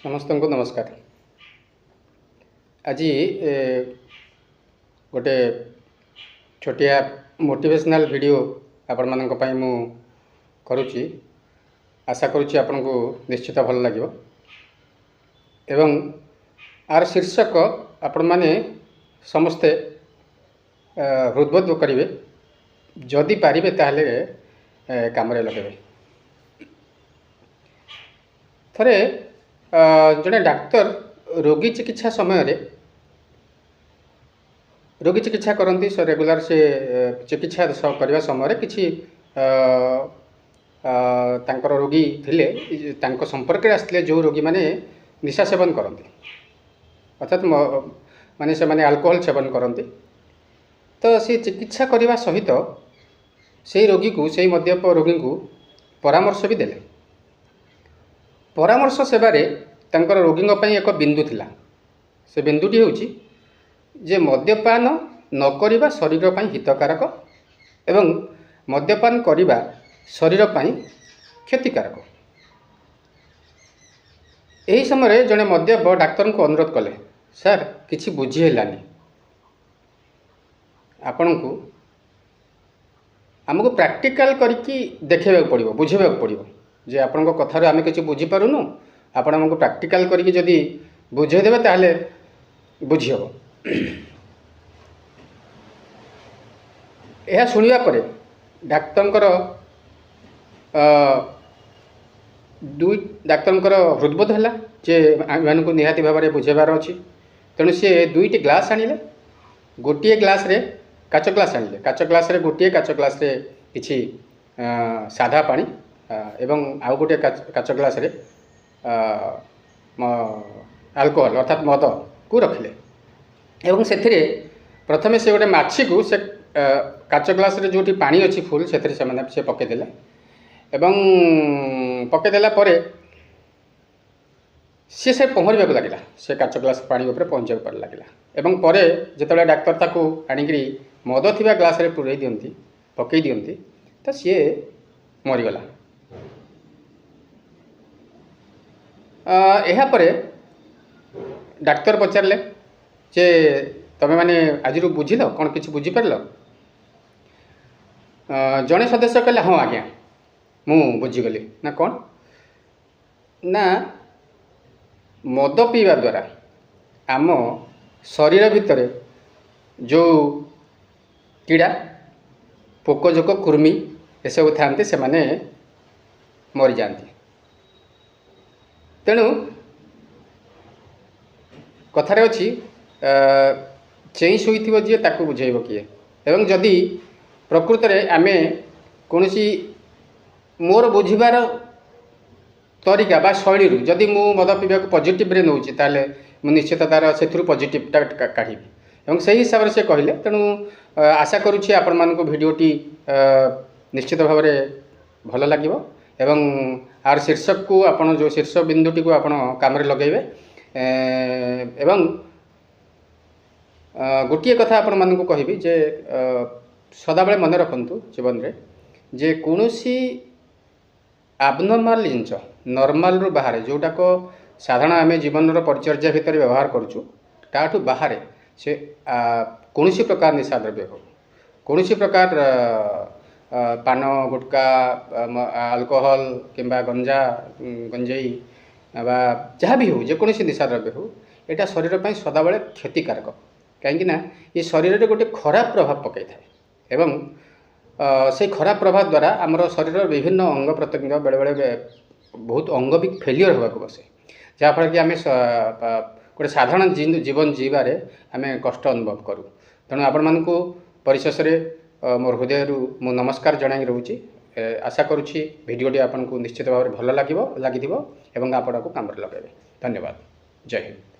समस्त को नमस्कार। आज गोटे छोटिया मोटिवेशनल वीडियो आपण मानक पई मु करूची। आशा करूची आपन को निश्चित भल लागिवो एवं आर शीर्षक आपण माने समस्ते हृदबोध करेंगे जदि पारिबे ताहले काम लगे। थरे जड़े डाक्तर रोगी चिकित्सा समय रोगी चिकित्सा करती रेगुलर से चिकित्सा करने समय किसी तांकर रोगी थिले तांको संपर्क आसते जो रोगी माने निशा सेवन करती अर्थात माने से माने अल्कोहल सेवन करती तो सी चिकित्सा करने सहित से रोगी को से मद्यप रोगी को परामर्श भी देले। परामर्श सेवारे तांकर रोगी एक बिंदु थिला। से बिंदुटी होची जे मद्यपान न करिबा शरीर पई हितकारक एवं मद्यपान करिबा शरीर पई क्षतिकारक। एही समय जने मद्यप डाक्तर को अनुरोध कले, सर किछि बुझी हेलानी, आपण को आमको प्रैक्टिकल करके देखेबा पड़िबो, बुझेबा पड़िबो जे आपण को कथार आमे किछि बुझी पारुनु, आपण हमको प्रैक्टिकल करके जदि बुझे देबे ताहले बुझी हबो। यह सुनिया परे डाक्तरंकर दुई डाक्तरंकर हृदबोध है जे मान को निहाती भाव में बुझेबार अच्छी। तेणु सी दुईटी ग्लास आनिले, गोटे ग्लास रे काच ग्लास आनिले, काच ग्लास रे गोटे काच ग्लास रे किछि साधा पानी एवं आउ गोटे काच ग्लास रे अल्कोहल अर्थात मद को रखिले एवं से प्रथमे से गोटे माछी को से काच ग्लास रे जोटी पानी अच्छी फुल से पकईदेला एवं पकईदेला परे से पहरवा लगे, से काच ग्लास पानी उपर पहुँचा लगे एवं परे जिते डाक्तर ताकू आनिक मद थिबा ग्लास रे पुरई दियंती पकई दियंती तो सी मरीगला। यह परे डाक्तर पचारे जे तमे माने आज बुझिल कौन किसी बुझीपार? जड़े सदस्य कहले हाँ आज्ञा मु बुझीगली ना कौन ना मद पीवा द्वारा आम शरीर भितर जो कीड़ा पोकजोक कुर्मी ये सब था से माने मरी जाती। तेणु कथार अच्छी चेई शोथो जी ताकू बुझेब किए एवं जदि प्रकृत में आमे कौन मोर बुझीबार तरीका बा शैली जदि मु मद पीवा पॉजिटिव रे नौची ताले मु निश्चित तार से पॉजिटिवटा काढ़ी एवं से हिसाब से कहले। तेणु आशा करुँची आपण मान भिडियोटी निश्चित भाव में भल लगे एवं आर शीर्षक को आपण जो शीर्ष बिंदुटी को आपण काम लगेबे एवं गोटे कथा आपण मान को कहबी जे सदाबले मन रखंतु जीवन रे जे कौनसी आबनर्माल जिनस नॉर्मल रु बाहर जोटाक साधारण आम जीवन परिचर्या भितर व्यवहार करूँ ताठू बाहर से कौनसी प्रकार निशा द्रव्य हो, कौनसी प्रकार पान गुटका अल्कोहल किंबा गंजा गंजेई बा जहाँ भी हो जेकोसी निशा द्रव्य हो यहाँ शरीर पर सदाबले क्षतिकारक कहीं ये शरीर में गोटे खराब प्रभाव पकई था एवं से खराब प्रभाव द्वारा आमर शरीर विभिन्न अंग प्रत्यंग बेले बेले बहुत अंग भी फेलियर होगा बसे जहाँफल कि आम गोटे साधारण जीवन जीवारे आम कष्ट अनुभव करूँ। तेणु आपण मानक परिशेष मोर हृदय मु नमस्कार जनाई रोची। आशा करुँची भिडियोटी आपन को निश्चित भाव में भल लगे एवं आपण को काम लगे। धन्यवाद। जय हिंद।